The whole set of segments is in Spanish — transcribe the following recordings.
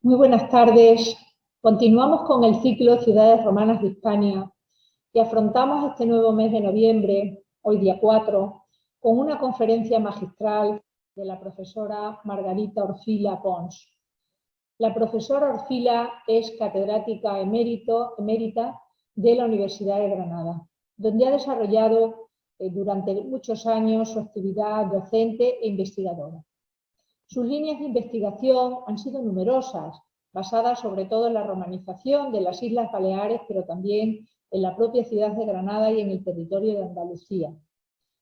Muy buenas tardes. Continuamos con el ciclo Ciudades Romanas de Hispania y afrontamos este nuevo mes de noviembre, hoy día 4, con una conferencia magistral de la profesora Margarita Orfila Pons. La profesora Orfila es catedrática emérita de la Universidad de Granada, donde ha desarrollado durante muchos años su actividad docente e investigadora. Sus líneas de investigación han sido numerosas, basadas sobre todo en la romanización de las Islas Baleares, pero también en la propia ciudad de Granada y en el territorio de Andalucía.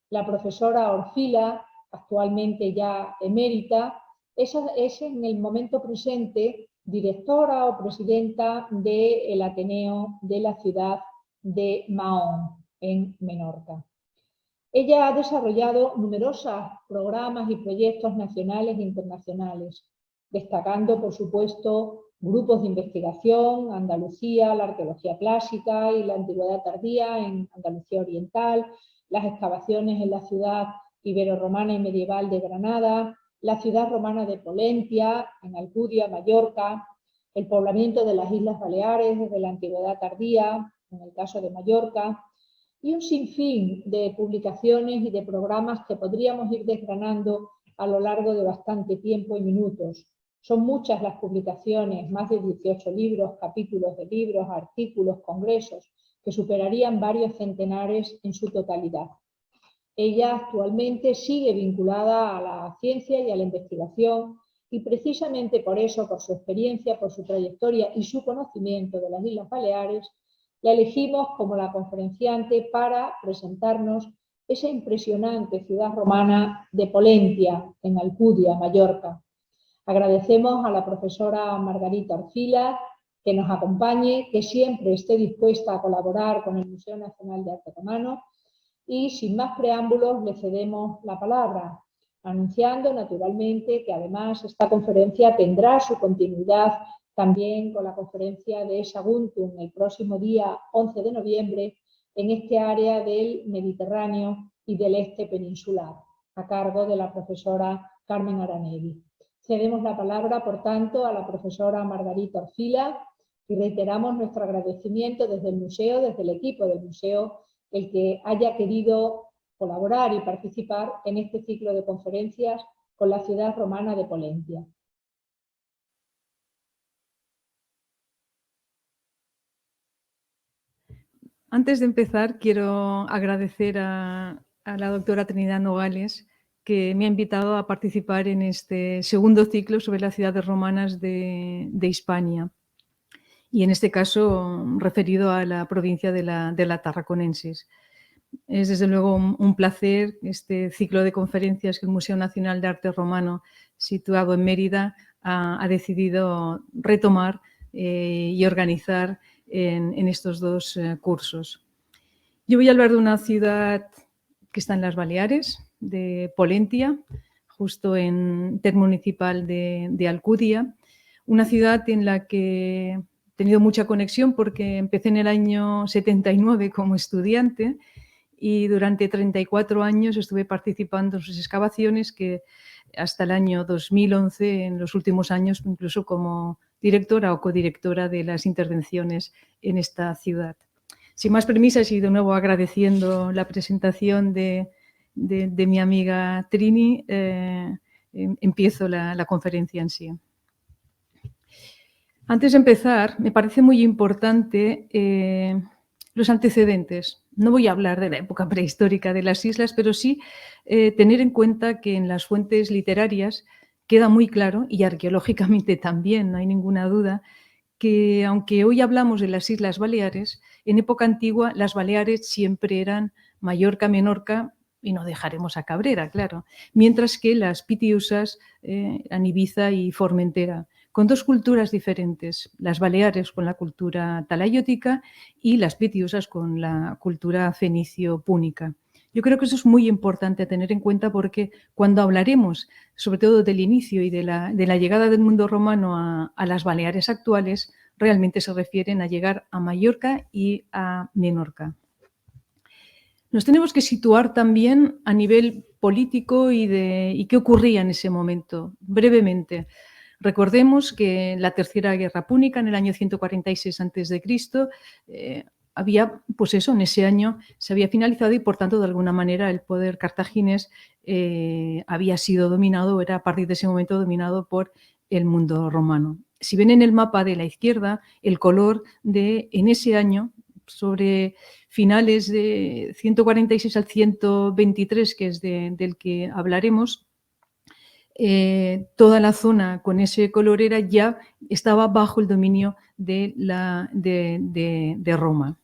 La profesora Orfila, actualmente ya emérita, es en el momento presente directora o presidenta del Ateneo de la ciudad de Mahón, en Menorca. Ella ha desarrollado numerosos programas y proyectos nacionales e internacionales, destacando, por supuesto, grupos de investigación, Andalucía, la arqueología clásica y la antigüedad tardía en Andalucía Oriental, las excavaciones en la ciudad ibero-romana y medieval de Granada, la ciudad romana de Polentia, en Alcudia, Mallorca, el poblamiento de las Islas Baleares desde la antigüedad tardía, en el caso de Mallorca, y un sinfín de publicaciones y de programas que podríamos ir desgranando a lo largo de bastante tiempo y minutos. Son muchas las publicaciones, más de 18 libros, capítulos de libros, artículos, congresos, que superarían varios centenares en su totalidad. Ella actualmente sigue vinculada a la ciencia y a la investigación y precisamente por eso, por su experiencia, por su trayectoria y su conocimiento de las Islas Baleares, la elegimos como la conferenciante para presentarnos esa impresionante ciudad romana de Polentia, en Alcudia, Mallorca. Agradecemos a la profesora Margarita Orfila que nos acompañe, que siempre esté dispuesta a colaborar con el Museo Nacional de Arte Romano y sin más preámbulos le cedemos la palabra, anunciando naturalmente que además esta conferencia tendrá su continuidad también con la conferencia de Saguntum el próximo día 11 de noviembre en este área del Mediterráneo y del este peninsular, a cargo de la profesora Carmen Aranegui. Cedemos la palabra, por tanto, a la profesora Margarita Orfila y reiteramos nuestro agradecimiento desde el museo, desde el equipo del museo, el que haya querido colaborar y participar en este ciclo de conferencias con la ciudad romana de Polentia. Antes de empezar, quiero agradecer a la doctora Trinidad Nogales, que me ha invitado a participar en este segundo ciclo sobre las ciudades romanas de Hispania, y en este caso referido a la provincia de la Tarraconensis. Es desde luego un placer este ciclo de conferencias que el Museo Nacional de Arte Romano, situado en Mérida, ha decidido retomar y organizar en estos dos cursos. Yo voy a hablar de una ciudad que está en las Baleares, de Polentia, justo en intermunicipal de Alcudia, una ciudad en la que he tenido mucha conexión porque empecé en el año 79 como estudiante y durante 34 años estuve participando en sus excavaciones, que hasta el año 2011, en los últimos años, incluso como directora o codirectora de las intervenciones en esta ciudad. Sin más premisas y de nuevo agradeciendo la presentación de mi amiga Trini, empiezo la conferencia en sí. Antes de empezar, me parece muy importante los antecedentes. No voy a hablar de la época prehistórica de las islas, pero sí tener en cuenta que en las fuentes literarias queda muy claro, y arqueológicamente también, no hay ninguna duda, que aunque hoy hablamos de las Islas Baleares, en época antigua las Baleares siempre eran Mallorca, Menorca, y no dejaremos a Cabrera, claro, mientras que las Pitiusas eran Ibiza y Formentera, con dos culturas diferentes, las Baleares con la cultura talayótica y las Pitiusas con la cultura fenicio-púnica. Yo creo que eso es muy importante a tener en cuenta porque cuando hablaremos, sobre todo del inicio y de la llegada del mundo romano a las Baleares actuales, realmente se refieren a llegar a Mallorca y a Menorca. Nos tenemos que situar también a nivel político y qué ocurría en ese momento, brevemente. Recordemos que en la Tercera Guerra Púnica, en el año 146 a.C., había, pues eso, en ese año se había finalizado y, por tanto, de alguna manera el poder cartaginés había sido dominado, o era a partir de ese momento dominado por el mundo romano. Si ven en el mapa de la izquierda, el color de, en ese año, sobre finales de 146 al 123, que es del que hablaremos, toda la zona con ese color ya estaba bajo el dominio de Roma.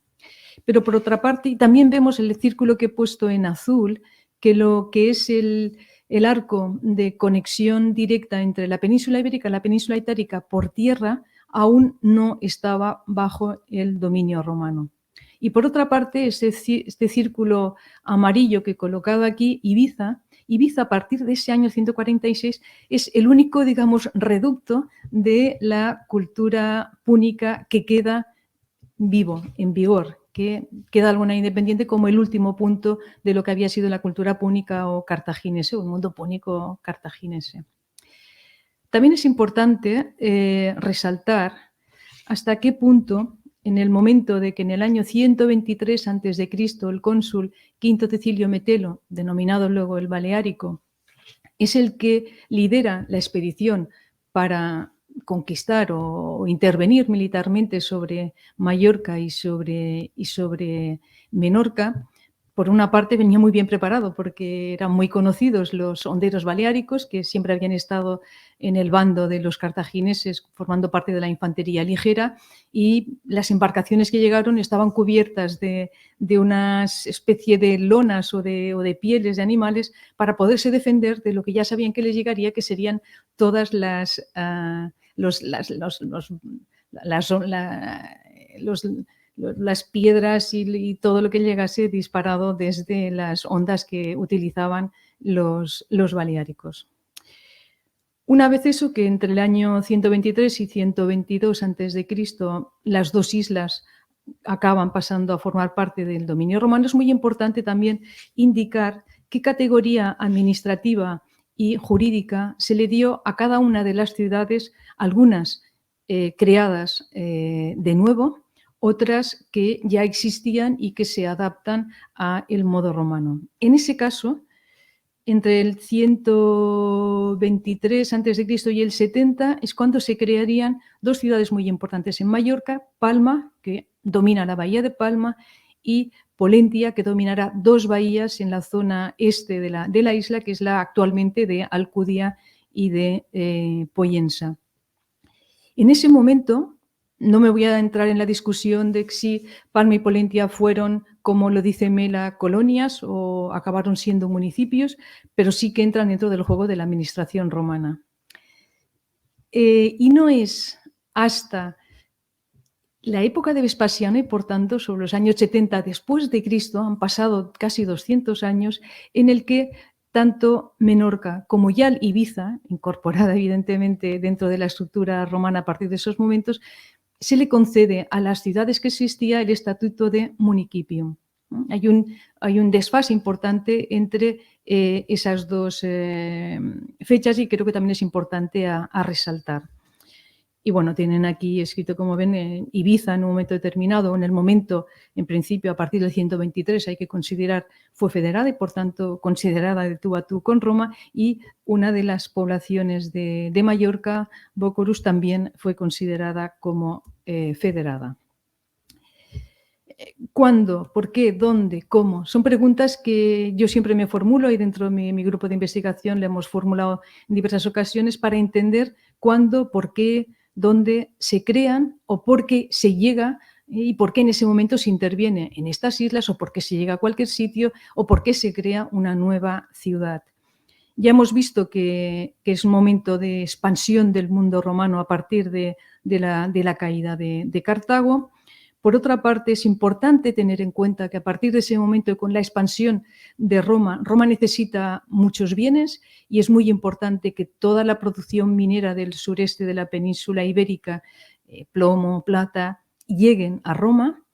Pero por otra parte, también vemos el círculo que he puesto en azul, que lo que es el arco de conexión directa entre la península ibérica y la península itálica por tierra aún no estaba bajo el dominio romano. Y por otra parte, este círculo amarillo que he colocado aquí, Ibiza, a partir de ese año 146, es el único, digamos, reducto de la cultura púnica que queda vivo, en vigor, que queda alguna independiente como el último punto de lo que había sido la cultura púnica o cartaginese, o el mundo púnico cartaginese. También es importante resaltar hasta qué punto, en el momento de que en el año 123 a.C. el cónsul Quinto Cecilio Metelo, denominado luego el Baleárico, es el que lidera la expedición para conquistar o intervenir militarmente sobre Mallorca y sobre Menorca. Por una parte venía muy bien preparado porque eran muy conocidos los honderos baleáricos, que siempre habían estado en el bando de los cartagineses formando parte de la infantería ligera, y las embarcaciones que llegaron estaban cubiertas de una especie de lonas o de pieles de animales para poderse defender de lo que ya sabían que les llegaría, que serían todas las piedras y todo lo que llegase disparado desde las ondas que utilizaban los baleáricos. Una vez eso, que entre el año 123 y 122 a.C. las dos islas acaban pasando a formar parte del dominio romano, es muy importante también indicar qué categoría administrativa y jurídica se le dio a cada una de las ciudades, algunas creadas de nuevo, otras que ya existían y que se adaptan al modo romano. En ese caso, entre el 123 a.C. y el 70 es cuando se crearían dos ciudades muy importantes en Mallorca: Palma, que domina la bahía de Palma, y Polentia, que dominará dos bahías en la zona este de la isla, que es la actualmente de Alcudia y de Pollensa. En ese momento, no me voy a entrar en la discusión de si Palma y Polentia fueron, como lo dice Mela, colonias o acabaron siendo municipios, pero sí que entran dentro del juego de la administración romana. Y no es hasta la época de Vespasiano, y por tanto sobre los años 70 después de Cristo, han pasado casi 200 años, en el que tanto Menorca como ya Ibiza, incorporada evidentemente dentro de la estructura romana a partir de esos momentos, se le concede a las ciudades que existía el estatuto de municipium. Hay un desfase importante entre esas dos fechas, y creo que también es importante a resaltar. Y bueno, tienen aquí escrito, como ven, Ibiza en un momento determinado, en el momento, en principio, a partir del 123, hay que considerar, fue federada y por tanto considerada de tú a tú con Roma, y una de las poblaciones de Mallorca, Bocorus, también fue considerada como federada. ¿Cuándo? ¿Por qué? ¿Dónde? ¿Cómo? Son preguntas que yo siempre me formulo, y dentro de mi grupo de investigación le hemos formulado en diversas ocasiones para entender cuándo, por qué, dónde se crean o por qué se llega, y por qué en ese momento se interviene en estas islas, o por qué se llega a cualquier sitio, o por qué se crea una nueva ciudad. Ya hemos visto que es un momento de expansión del mundo romano a partir de la caída de Cartago. Por otra parte, es importante tener en cuenta que a partir de ese momento, con la expansión de Roma necesita muchos bienes, y es muy importante que toda la producción minera del sureste de la península ibérica, plomo, plata, lleguen a Roma,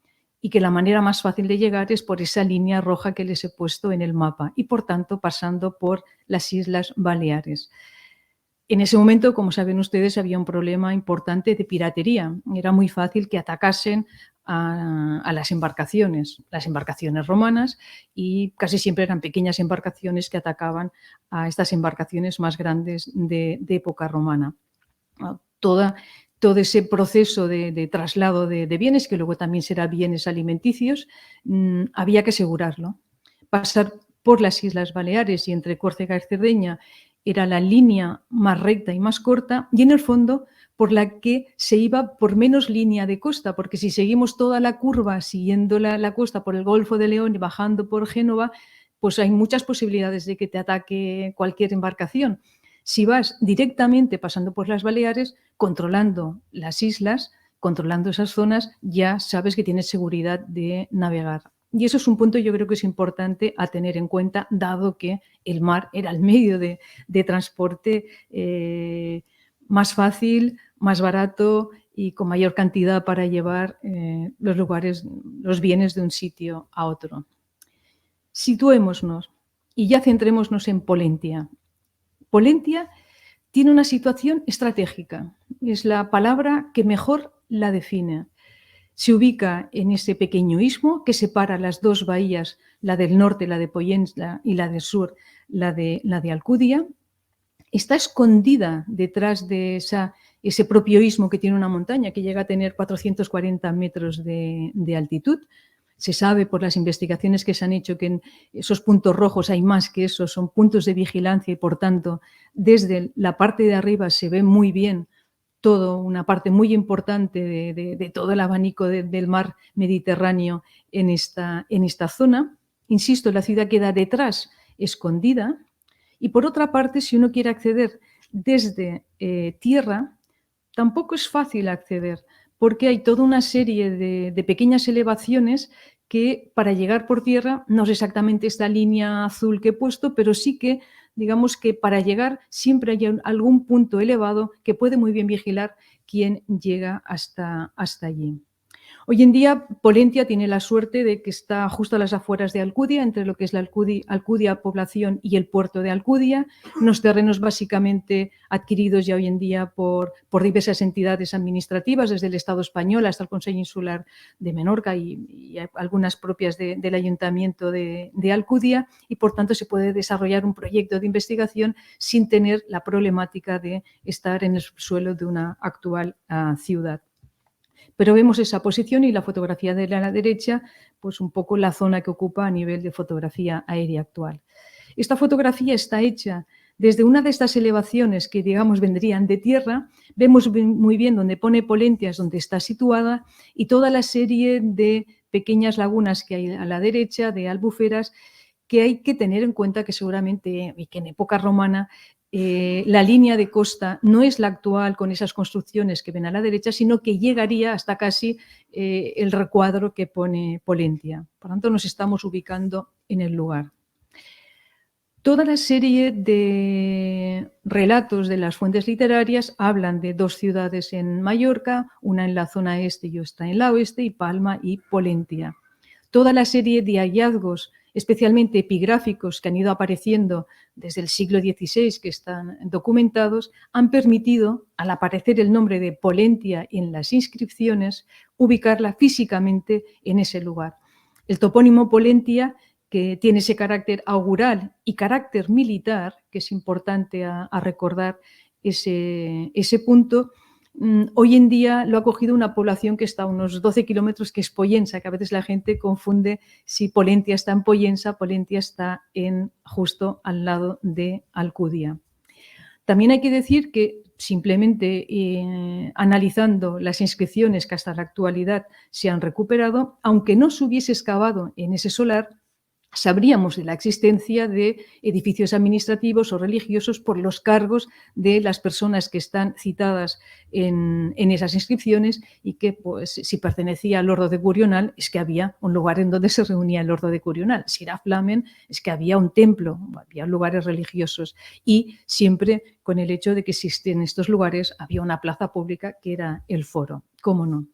y que la manera más fácil de llegar es por esa línea roja que les he puesto en el mapa, y por tanto pasando por las Islas Baleares. En ese momento, como saben ustedes, había un problema importante de piratería. Era muy fácil que atacasen a las embarcaciones romanas, y casi siempre eran pequeñas embarcaciones que atacaban a estas embarcaciones más grandes de época romana. Todo ese proceso de traslado de bienes, que luego también será bienes alimenticios, había que asegurarlo. Pasar por las Islas Baleares y entre Córcega y Cerdeña era la línea más recta y más corta, y en el fondo por la que se iba por menos línea de costa, porque si seguimos toda la curva siguiendo la costa por el Golfo de León y bajando por Génova, pues hay muchas posibilidades de que te ataque cualquier embarcación. Si vas directamente pasando por las Baleares, controlando las islas, controlando esas zonas, ya sabes que tienes seguridad de navegar. Y eso es un punto, yo creo que es importante a tener en cuenta, dado que el mar era el medio de transporte más fácil, más barato y con mayor cantidad para llevar los bienes de un sitio a otro. Situémonos y ya centrémonos en Pollentia. Pollentia tiene una situación estratégica, es la palabra que mejor la define. Se ubica en ese pequeño istmo que separa las dos bahías, la del norte, la de Pollentia, y la del sur, la de Alcudia. Está escondida detrás de ese propio istmo, que tiene una montaña que llega a tener 440 metros de altitud. Se sabe por las investigaciones que se han hecho que en esos puntos rojos hay más que eso, son puntos de vigilancia, y por tanto desde la parte de arriba se ve muy bien todo, una parte muy importante de todo el abanico del mar Mediterráneo en esta zona. Insisto, la ciudad queda detrás, escondida. Y por otra parte, si uno quiere acceder desde tierra, tampoco es fácil acceder, porque hay toda una serie de pequeñas elevaciones que para llegar por tierra, no es exactamente esta línea azul que he puesto, pero sí que, digamos que para llegar siempre hay algún punto elevado que puede muy bien vigilar quién llega hasta allí. Hoy en día, Pollentia tiene la suerte de que está justo a las afueras de Alcudia, entre lo que es la Alcudia población y el puerto de Alcudia, unos terrenos básicamente adquiridos ya hoy en día por diversas entidades administrativas, desde el Estado español hasta el Consejo Insular de Menorca y algunas propias del Ayuntamiento de Alcudia, y por tanto se puede desarrollar un proyecto de investigación sin tener la problemática de estar en el subsuelo de una actual ciudad. Pero vemos esa posición y la fotografía de la derecha, pues un poco la zona que ocupa a nivel de fotografía aérea actual. Esta fotografía está hecha desde una de estas elevaciones que, digamos, vendrían de tierra. Vemos muy bien donde pone Pollentia, es donde está situada, y toda la serie de pequeñas lagunas que hay a la derecha, de albuferas, que hay que tener en cuenta que seguramente, y que en época romana, la línea de costa no es la actual con esas construcciones que ven a la derecha, sino que llegaría hasta casi el recuadro que pone Pollentia. Por tanto, nos estamos ubicando en el lugar. Toda la serie de relatos de las fuentes literarias hablan de dos ciudades en Mallorca, una en la zona este y otra en la oeste, y Palma y Pollentia. Toda la serie de hallazgos, especialmente epigráficos, que han ido apareciendo desde el siglo XVI, que están documentados, han permitido, al aparecer el nombre de Pollentia en las inscripciones, ubicarla físicamente en ese lugar. El topónimo Pollentia, que tiene ese carácter augural y carácter militar, que es importante a recordar ese punto, hoy en día lo ha cogido una población que está a unos 12 kilómetros, que es Pollensa, que a veces la gente confunde si Pollentia está en Pollensa, Pollentia está justo al lado de Alcudia. También hay que decir que simplemente analizando las inscripciones que hasta la actualidad se han recuperado, aunque no se hubiese excavado en ese solar, sabríamos de la existencia de edificios administrativos o religiosos por los cargos de las personas que están citadas en esas inscripciones, y que, pues, si pertenecía al Ordo de Curional, es que había un lugar en donde se reunía el Ordo de Curional. Si era Flamen, es que había un templo, había lugares religiosos, y siempre con el hecho de que existen estos lugares había una plaza pública que era el foro, ¿cómo no?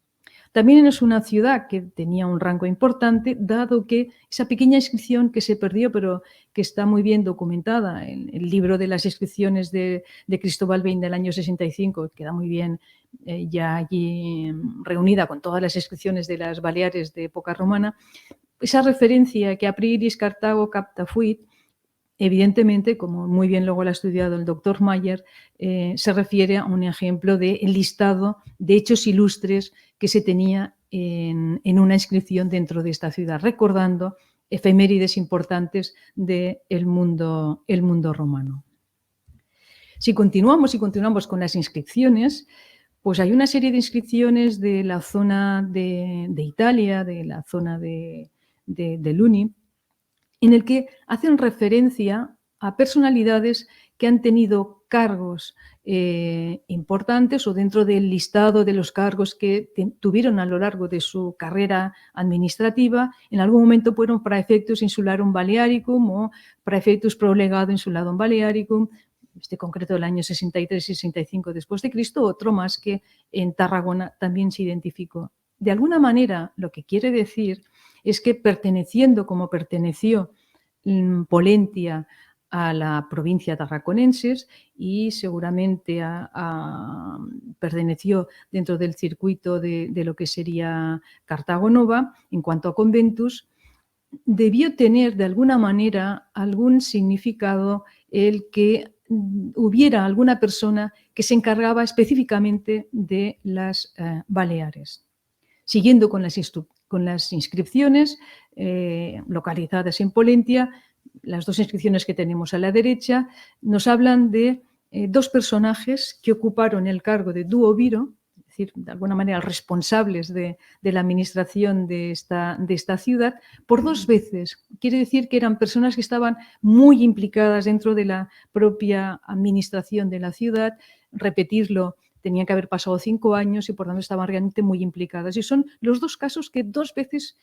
También es una ciudad que tenía un rango importante, dado que esa pequeña inscripción que se perdió, pero que está muy bien documentada en el libro de las inscripciones de Cristóbal Bain del año 65, queda muy bien ya allí reunida con todas las inscripciones de las Baleares de época romana, esa referencia que a priori Cartago capta fuit, evidentemente, como muy bien luego lo ha estudiado el doctor Mayer, se refiere a un ejemplo del listado de hechos ilustres que se tenía en una inscripción dentro de esta ciudad, recordando efemérides importantes del mundo romano. Si continuamos con las inscripciones, pues hay una serie de inscripciones de la zona de Italia, de la zona de Luni, en el que hacen referencia a personalidades que han tenido cargos importantes o dentro del listado de los cargos que tuvieron a lo largo de su carrera administrativa, en algún momento fueron praefectus insularum Balearicum o praefectus pro legado insularum Balearicum, este concreto del año 63-65 después de Cristo, otro más que en Tarragona también se identificó. De alguna manera, lo que quiere decir es que perteneciendo como perteneció Pollentia a la provincia tarraconenses y seguramente perteneció dentro del circuito de lo que sería Cartago Nova, en cuanto a conventus, debió tener de alguna manera algún significado el que hubiera alguna persona que se encargaba específicamente de las Baleares. Siguiendo con las inscripciones localizadas en Pollentia, las dos inscripciones que tenemos a la derecha nos hablan de dos personajes que ocuparon el cargo de duoviro, es decir, de alguna manera responsables de la administración de esta ciudad, por dos veces. Quiere decir que eran personas que estaban muy implicadas dentro de la propia administración de la ciudad. Repetirlo, tenían que haber pasado 5 años y por tanto estaban realmente muy implicadas. Y son los dos casos que dos veces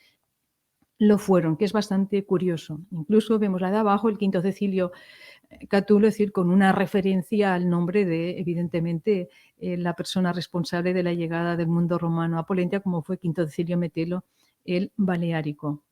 lo fueron, que es bastante curioso. Incluso vemos la de abajo, el quinto Cecilio Catulo, es decir, con una referencia al nombre de, evidentemente, la persona responsable de la llegada del mundo romano a Pollentia, como fue Quinto Cecilio Metelo, el Baleárico.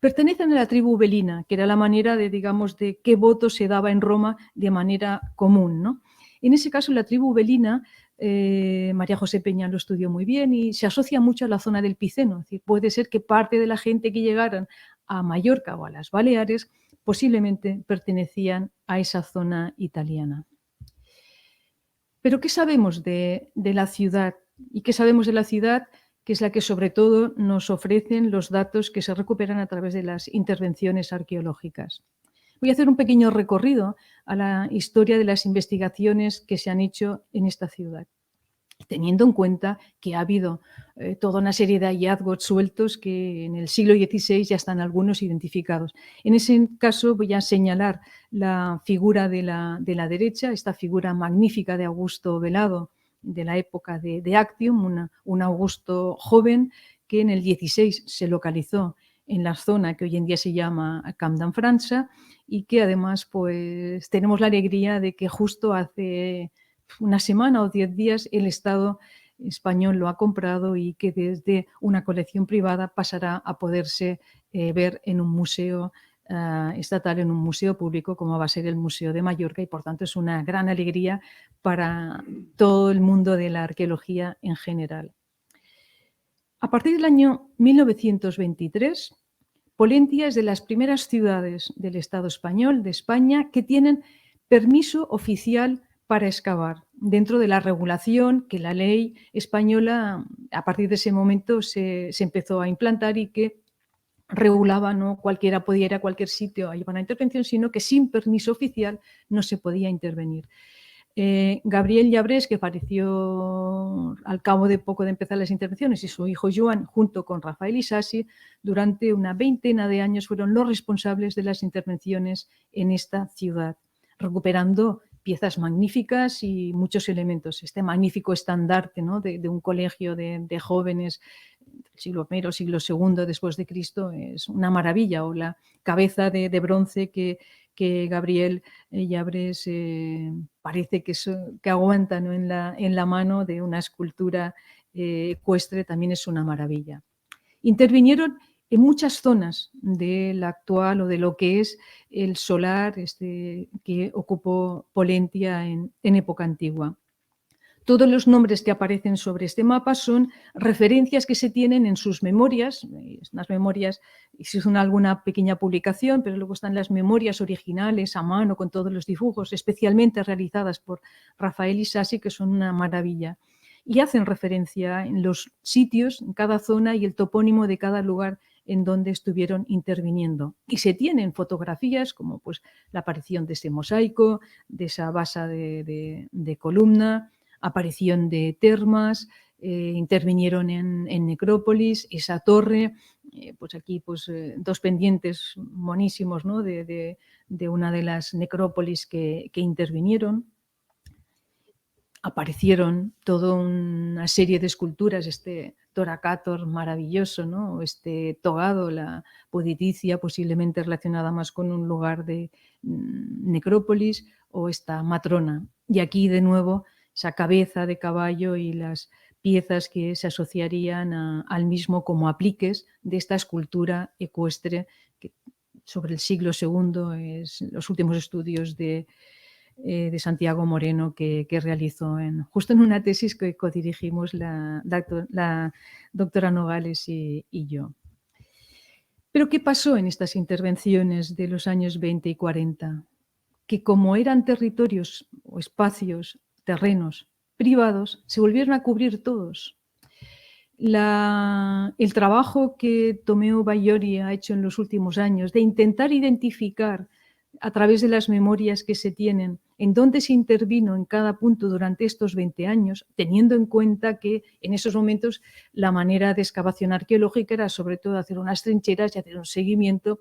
Pertenecen a la tribu belina, que era la manera de, digamos, de qué voto se daba en Roma de manera común, ¿no? En ese caso, la tribu belina, María José Peña lo estudió muy bien y se asocia mucho a la zona del Piceno. Es decir, puede ser que parte de la gente que llegaran a Mallorca o a las Baleares posiblemente pertenecían a esa zona italiana. Pero ¿qué sabemos de la ciudad? ¿Y qué sabemos de la ciudad? Que es la que sobre todo nos ofrecen los datos que se recuperan a través de las intervenciones arqueológicas. Voy a hacer un pequeño recorrido a la historia de las investigaciones que se han hecho en esta ciudad, teniendo en cuenta que ha habido toda una serie de hallazgos sueltos que en el siglo XVI ya están algunos identificados. En ese caso voy a señalar la figura de la derecha, esta figura magnífica de Augusto Velado, de la época de Actium, un Augusto joven que en el 16 se localizó en la zona que hoy en día se llama Camp d'en França y que además pues tenemos la alegría de que justo hace una semana o 10 días el Estado español lo ha comprado y que desde una colección privada pasará a poderse ver en un museo estatal, en un museo público como va a ser el Museo de Mallorca, y por tanto es una gran alegría para todo el mundo de la arqueología en general. A partir del año 1923, Pollentia es de las primeras ciudades del Estado español, de España, que tienen permiso oficial para excavar, dentro de la regulación que la ley española a partir de ese momento se empezó a implantar y que regulaba, no cualquiera podía ir a cualquier sitio a llevar una intervención, sino que sin permiso oficial no se podía intervenir. Gabriel Llabrés, que falleció al cabo de poco de empezar las intervenciones, y su hijo Joan, junto con Rafael Isasi, durante una veintena de años fueron los responsables de las intervenciones en esta ciudad, recuperando piezas magníficas y muchos elementos. Este magnífico estandarte, ¿no?, de un colegio de jóvenes del siglo I, siglo II después de Cristo, es una maravilla, o la cabeza de bronce que Gabriel Llabrés parece que aguanta, ¿no?, en la mano de una escultura ecuestre también es una maravilla. Intervinieron en muchas zonas del actual o de lo que es el solar que ocupó Pollentia en época antigua. Todos los nombres que aparecen sobre este mapa son referencias que se tienen en sus memorias. Las memorias, se hizo alguna pequeña publicación, pero luego están las memorias originales a mano con todos los dibujos, especialmente realizadas por Rafael Isasi, que son una maravilla. Y hacen referencia en los sitios, en cada zona y el topónimo de cada lugar en donde estuvieron interviniendo. Y se tienen fotografías como pues, la aparición de ese mosaico, de esa base de columna, aparición de termas, intervinieron en necrópolis, esa torre, pues aquí pues, dos pendientes monísimos, ¿no? de una de las necrópolis que intervinieron. Aparecieron toda una serie de esculturas, Toracator maravilloso, ¿no? Togado, la Poditicia, posiblemente relacionada más con un lugar de necrópolis, o esta matrona. Y aquí de nuevo esa cabeza de caballo y las piezas que se asociarían al mismo como apliques de esta escultura ecuestre que sobre el siglo II, es los últimos estudios de Santiago Moreno que realizó justo en una tesis que codirigimos la doctora Nogales y yo. Pero ¿qué pasó en estas intervenciones de los años 20 y 40? Que como eran territorios o espacios, terrenos privados, se volvieron a cubrir todos. El trabajo que Tomeo Bayori ha hecho en los últimos años de intentar identificar a través de las memorias que se tienen en dónde se intervino en cada punto durante estos 20 años, teniendo en cuenta que en esos momentos la manera de excavación arqueológica era sobre todo hacer unas trincheras y hacer un seguimiento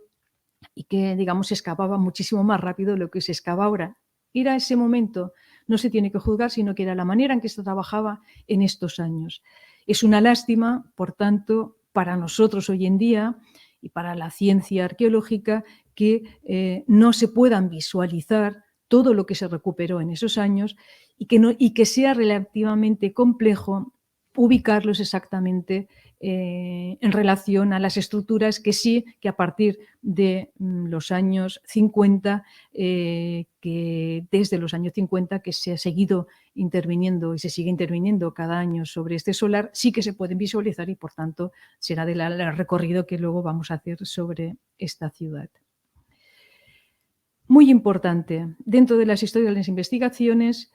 y que, digamos, se excavaba muchísimo más rápido de lo que se excava ahora. Era ese momento, no se tiene que juzgar, sino que era la manera en que se trabajaba en estos años. Es una lástima, por tanto, para nosotros hoy en día y para la ciencia arqueológica que no se puedan visualizar todo lo que se recuperó en esos años y que sea relativamente complejo ubicarlos exactamente en relación a las estructuras que sí, que a partir de los años 50, que desde los años 50 que se ha seguido interviniendo y se sigue interviniendo cada año sobre este solar, sí que se pueden visualizar y por tanto será del recorrido que luego vamos a hacer sobre esta ciudad. Muy importante, dentro de las historias de las investigaciones,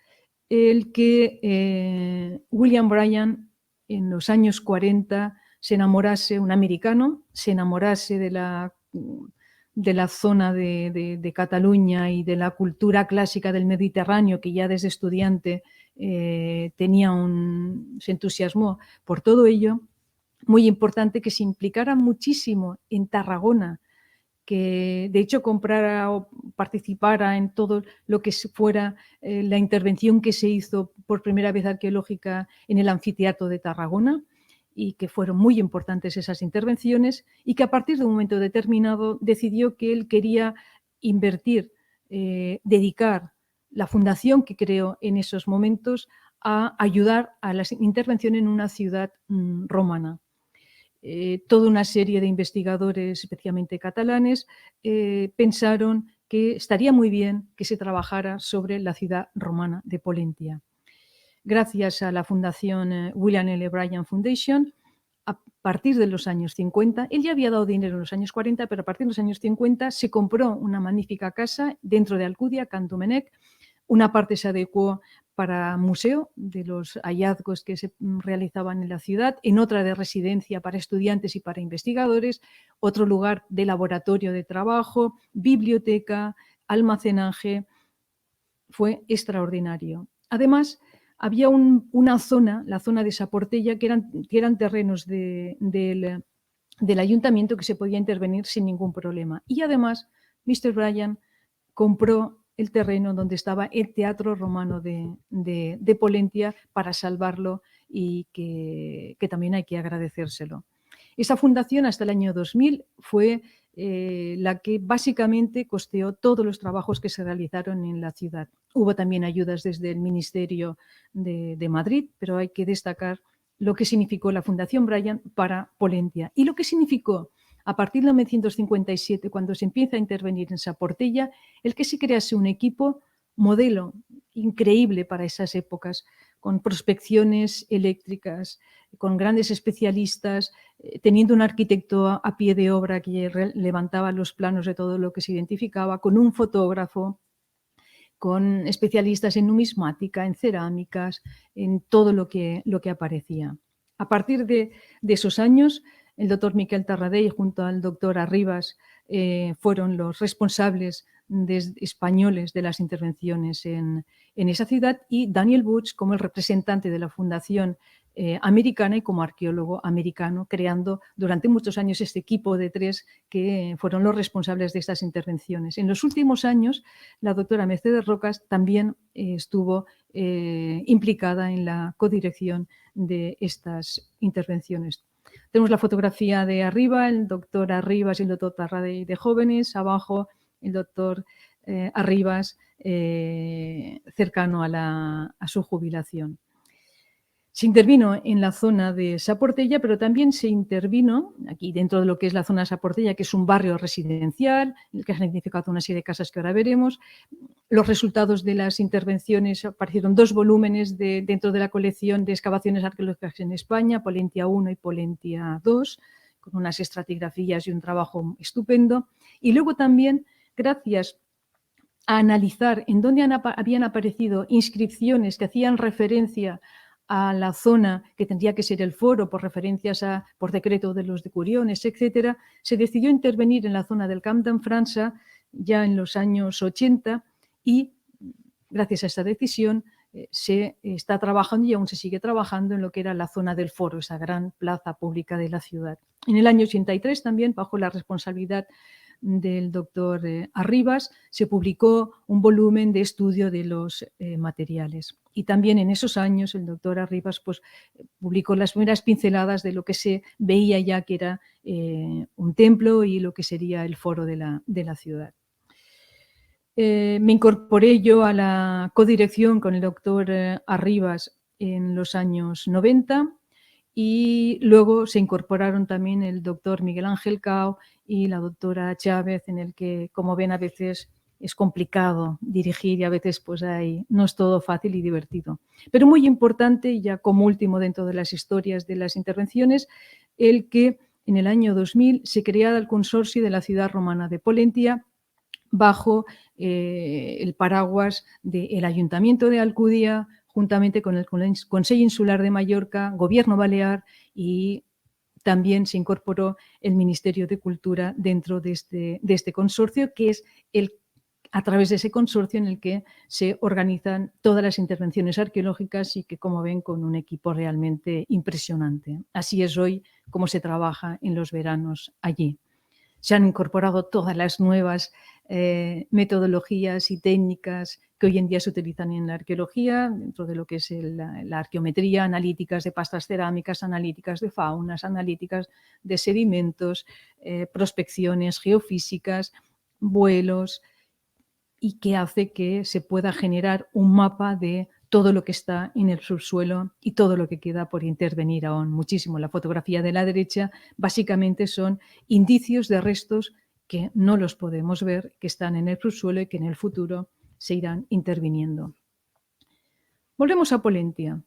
el que William Bryan en los años 40 se enamorase, un americano, se enamorase de la zona de Cataluña y de la cultura clásica del Mediterráneo, que ya desde estudiante se entusiasmó por todo ello. Muy importante que se implicara muchísimo en Tarragona, que de hecho comprara o participara en todo lo que fuera la intervención que se hizo por primera vez arqueológica en el anfiteatro de Tarragona, y que fueron muy importantes esas intervenciones, y que a partir de un momento determinado decidió que él quería invertir, dedicar la fundación que creó en esos momentos a ayudar a la intervención en una ciudad romana. Toda una serie de investigadores, especialmente catalanes, pensaron que estaría muy bien que se trabajara sobre la ciudad romana de Pollentia. Gracias a la Fundación William L. Bryan Foundation, a partir de los años 50, él ya había dado dinero en los años 40, pero a partir de los años 50 se compró una magnífica casa dentro de Alcudia, Can Domènec. Una parte se adecuó para museo de los hallazgos que se realizaban en la ciudad, en otra de residencia para estudiantes y para investigadores, otro lugar de laboratorio de trabajo, biblioteca, almacenaje. Fue extraordinario. Además, había una zona, la zona de Saportella, que eran terrenos del ayuntamiento que se podía intervenir sin ningún problema. Y además, Mr. Bryan compró el terreno donde estaba el Teatro Romano de Pollentia para salvarlo, y que también hay que agradecérselo. Esa fundación hasta el año 2000 fue la que básicamente costeó todos los trabajos que se realizaron en la ciudad. Hubo también ayudas desde el Ministerio de Madrid, pero hay que destacar lo que significó la Fundación Bryan para Pollentia y lo que significó a partir de 1957, cuando se empieza a intervenir en Saportella, el que se crease un equipo modelo increíble para esas épocas, con prospecciones eléctricas, con grandes especialistas, teniendo un arquitecto a pie de obra que levantaba los planos de todo lo que se identificaba, con un fotógrafo, con especialistas en numismática, en cerámicas, en todo lo que aparecía. A partir de esos años, el doctor Miquel Tarradell junto al doctor Arribas fueron los responsables españoles de las intervenciones en esa ciudad, y Daniel Butch como el representante de la Fundación americana y como arqueólogo americano, creando durante muchos años este equipo de 3 que fueron los responsables de estas intervenciones. En los últimos años, la doctora Mercedes Rocas también estuvo implicada en la codirección de estas intervenciones. Tenemos la fotografía de arriba, el doctor Arribas y el doctor Tarradell de jóvenes, abajo el doctor Arribas cercano a su jubilación. Se intervino en la zona de Saportella, pero también se intervino aquí dentro de lo que es la zona de Saportella, que es un barrio residencial, en el que se han identificado una serie de casas que ahora veremos. Los resultados de las intervenciones aparecieron 2 volúmenes dentro de la colección de excavaciones arqueológicas en España, Pollentia 1 y Pollentia 2, con unas estratigrafías y un trabajo estupendo. Y luego también, gracias a analizar en dónde habían aparecido inscripciones que hacían referencia a la zona que tendría que ser el foro por referencias por decreto de los decuriones, etcétera, se decidió intervenir en la zona del Camp d'Enfrança ya en los años 80 y gracias a esta decisión se está trabajando y aún se sigue trabajando en lo que era la zona del foro, esa gran plaza pública de la ciudad. En el año 83 también, bajo la responsabilidad del doctor Arribas, se publicó un volumen de estudio de los materiales. Y también en esos años el doctor Arribas pues, publicó las primeras pinceladas de lo que se veía ya que era un templo y lo que sería el foro de la ciudad. Me incorporé yo a la codirección con el doctor Arribas en los años 90 y luego se incorporaron también el doctor Miguel Ángel Cao y la doctora Chávez, en el que, como ven, a veces es complicado dirigir y a veces pues no es todo fácil y divertido. Pero muy importante, y ya como último dentro de las historias de las intervenciones, el que en el año 2000 se creara el consorcio de la ciudad romana de Pollentia bajo el paraguas del Ayuntamiento de Alcudia, juntamente con el Consejo Insular de Mallorca, Gobierno Balear, y también se incorporó el Ministerio de Cultura dentro de este consorcio, que es a través de ese consorcio en el que se organizan todas las intervenciones arqueológicas y que, como ven, con un equipo realmente impresionante. Así es hoy como se trabaja en los veranos allí. Se han incorporado todas las nuevas metodologías y técnicas que hoy en día se utilizan en la arqueología, dentro de lo que es la arqueometría, analíticas de pastas cerámicas, analíticas de faunas, analíticas de sedimentos, prospecciones geofísicas, vuelos, y que hace que se pueda generar un mapa de todo lo que está en el subsuelo y todo lo que queda por intervenir aún muchísimo. La fotografía de la derecha básicamente son indicios de restos que no los podemos ver, que están en el subsuelo y que en el futuro se irán interviniendo. Volvemos a Pollentia.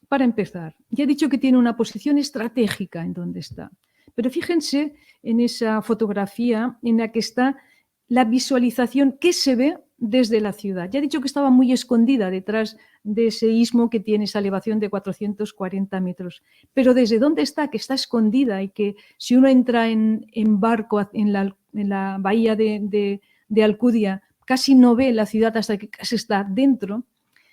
Para empezar, ya he dicho que tiene una posición estratégica en donde está, pero fíjense en esa fotografía en la que está la visualización que se ve desde la ciudad. Ya he dicho que estaba muy escondida detrás de ese istmo que tiene esa elevación de 440 metros. Pero desde dónde está, que está escondida y que si uno entra en barco en la bahía de Alcudia casi no ve la ciudad hasta que casi está dentro,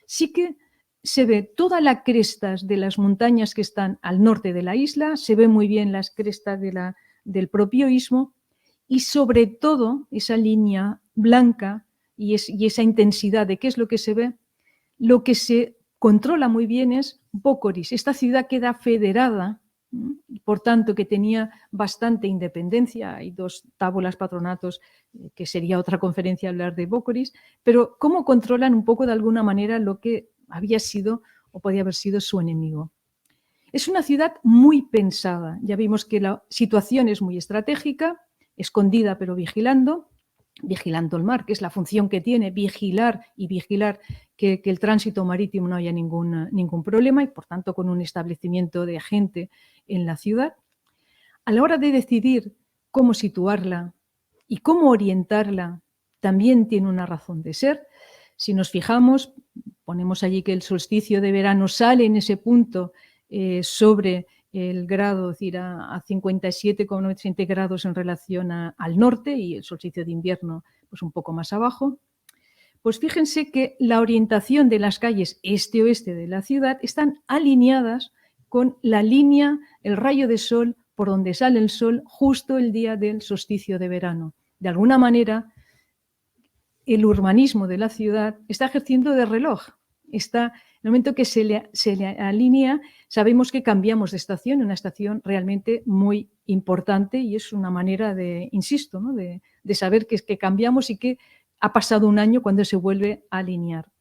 sí que se ve toda la crestas de las montañas que están al norte de la isla, se ve muy bien las crestas del propio istmo, y sobre todo esa línea blanca y esa intensidad de qué es lo que se ve, lo que se controla muy bien es Bócoris. Esta ciudad queda federada, por tanto que tenía bastante independencia. Hay 2 tábulas patronatos, que sería otra conferencia hablar de Bócoris, pero cómo controlan un poco de alguna manera lo que había sido o podía haber sido su enemigo. Es una ciudad muy pensada. Ya vimos que la situación es muy estratégica, escondida pero vigilando el mar, que es la función que tiene, vigilar que el tránsito marítimo no haya ningún problema y, por tanto, con un establecimiento de gente en la ciudad. A la hora de decidir cómo situarla y cómo orientarla, también tiene una razón de ser. Si nos fijamos, ponemos allí que el solsticio de verano sale en ese punto sobre el grado, es decir, a 57,97 grados en relación al norte, y el solsticio de invierno pues un poco más abajo. Pues fíjense que la orientación de las calles este-oeste de la ciudad están alineadas con la línea, el rayo de sol por donde sale el sol justo el día del solsticio de verano. De alguna manera, el urbanismo de la ciudad está ejerciendo de reloj. En el momento que se le alinea, sabemos que cambiamos de estación, una estación realmente muy importante, y es una manera de, insisto, ¿no? de saber que cambiamos y que ha pasado un año cuando se vuelve a alinear.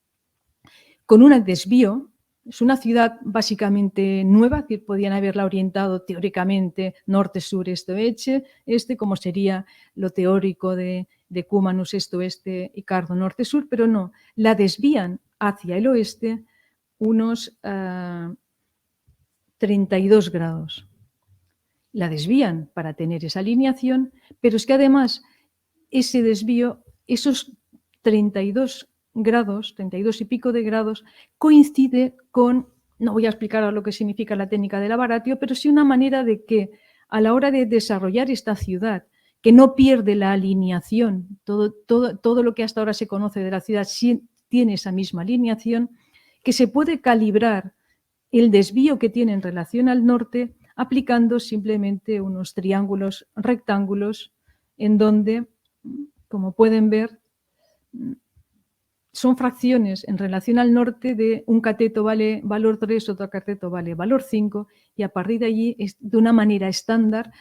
Con un desvío, es una ciudad básicamente nueva, que podían haberla orientado teóricamente norte, sur, este, como sería lo teórico de Cumanus, oeste y Cardo, norte, sur, pero no, la desvían hacia el oeste unos 32 grados. La desvían para tener esa alineación, pero es que además ese desvío, esos 32 grados, 32 y pico de grados, coincide con, no voy a explicar ahora lo que significa la técnica del abaratio, pero sí una manera de que a la hora de desarrollar esta ciudad, que no pierde la alineación, todo lo que hasta ahora se conoce de la ciudad sí tiene esa misma alineación, que se puede calibrar el desvío que tiene en relación al norte aplicando simplemente unos triángulos rectángulos en donde, como pueden ver, son fracciones en relación al norte de un cateto vale valor 3, otro cateto vale valor 5, y a partir de allí, de una manera estándar,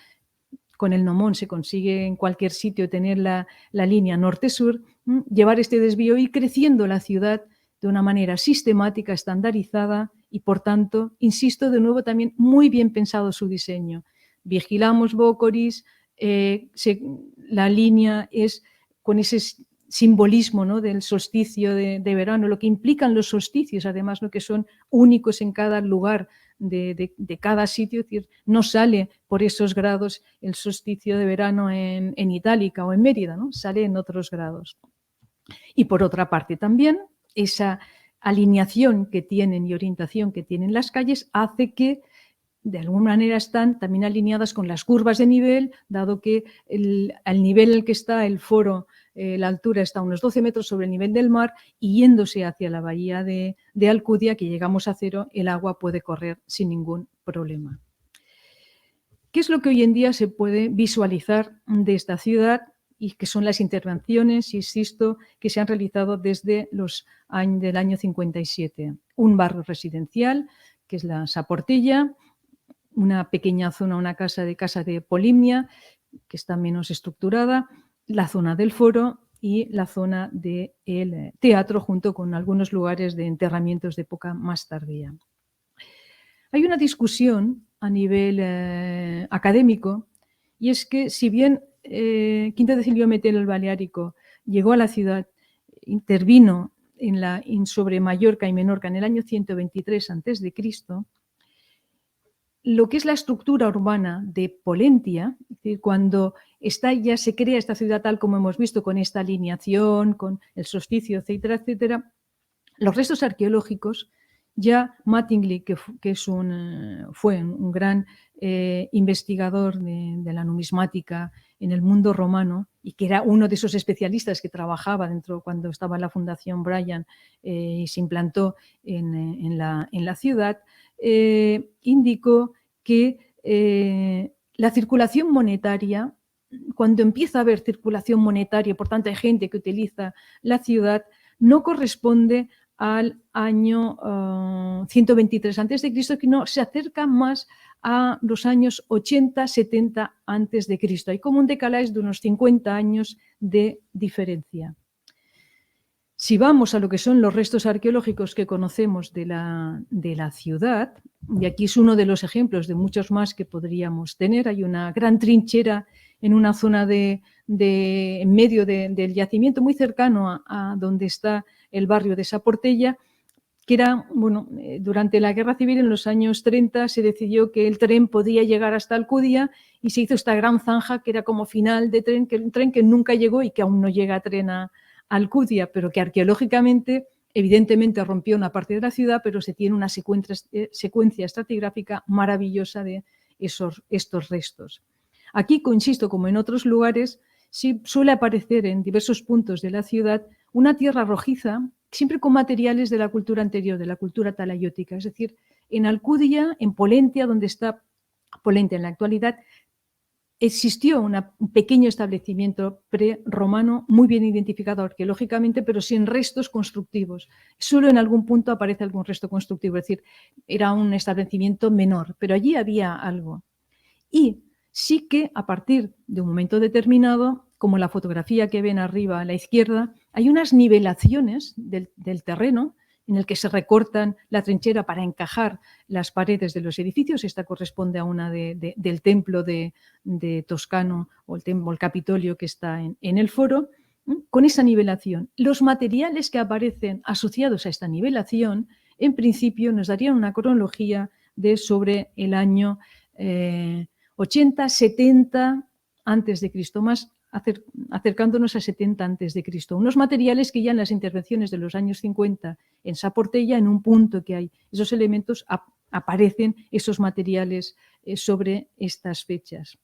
con el gnomón se consigue en cualquier sitio tener la línea norte-sur, llevar este desvío y creciendo la ciudad de una manera sistemática, estandarizada y, por tanto, insisto de nuevo, también muy bien pensado su diseño. Vigilamos Bócoris, la línea es con ese simbolismo, ¿no?, del solsticio de verano, lo que implican los solsticios, además, ¿no?, que son únicos en cada lugar de cada sitio, es decir, no sale por esos grados el solsticio de verano en Itálica o en Mérida, ¿no?, sale en otros grados. Y por otra parte también, esa alineación que tienen y orientación que tienen las calles hace que de alguna manera están también alineadas con las curvas de nivel, dado que al nivel en el que está el foro, la altura está a unos 12 metros sobre el nivel del mar, y yéndose hacia la bahía de Alcudia, que llegamos a cero, el agua puede correr sin ningún problema. ¿Qué es lo que hoy en día se puede visualizar de esta ciudad? Y que son las intervenciones, insisto, que se han realizado desde del año 57. Un barrio residencial, que es la Saportilla, una pequeña zona, una casa de Polimnia, que está menos estructurada, la zona del foro y la zona del teatro, junto con algunos lugares de enterramientos de época más tardía. Hay una discusión a nivel académico, y es que si bien Quinto Decilio Metelo el Baleárico llegó a la ciudad, intervino sobre Mallorca y Menorca en el año 123 a.C., lo que es la estructura urbana de Polentia, es decir, cuando ya se crea esta ciudad tal como hemos visto, con esta alineación, con el solsticio, etcétera, etcétera, los restos arqueológicos, ya Mattingly, que fue un gran investigador de la numismática en el mundo romano, y que era uno de esos especialistas que trabajaba dentro cuando estaba en la Fundación Bryan y se implantó en la ciudad, indicó que la circulación monetaria, cuando empieza a haber circulación monetaria, por tanto hay gente que utiliza la ciudad, no corresponde al año 123 a.C., que no se acerca más a los años 80-70 a.C. Hay como un decalaje de unos 50 años de diferencia. Si vamos a lo que son los restos arqueológicos que conocemos de la ciudad, y aquí es uno de los ejemplos de muchos más que podríamos tener. Hay una gran trinchera en una zona en medio del yacimiento, muy cercano a donde está el barrio de Sa Portella, que era, bueno, durante la Guerra Civil en los años 30 se decidió que el tren podía llegar hasta Alcudia y se hizo esta gran zanja que era como final de tren, que un tren que nunca llegó y que aún no llega tren a Alcudia, pero que arqueológicamente evidentemente rompió una parte de la ciudad, pero se tiene una secuencia estratigráfica maravillosa de estos restos. Aquí, insisto, como en otros lugares, sí suele aparecer en diversos puntos de la ciudad una tierra rojiza, siempre con materiales de la cultura anterior, de la cultura talayótica. Es decir, en Alcudia, en Pollentia, donde está Pollentia en la actualidad, existió un pequeño establecimiento prerromano muy bien identificado arqueológicamente, pero sin restos constructivos. Solo en algún punto aparece algún resto constructivo, es decir, era un establecimiento menor, pero allí había algo. Y sí que a partir de un momento determinado, como la fotografía que ven arriba a la izquierda, hay unas nivelaciones del terreno en el que se recortan la trinchera para encajar las paredes de los edificios. Esta corresponde a una del templo de Toscano o el Capitolio que está en el foro, con esa nivelación. Los materiales que aparecen asociados a esta nivelación, en principio, nos darían una cronología de sobre el año 80, 70 antes de Cristo, más acercándonos a 70 antes de Cristo. Unos materiales que ya en las intervenciones de los años 50 en Sa Portella, en un punto que hay esos elementos, aparecen esos materiales sobre estas fechas.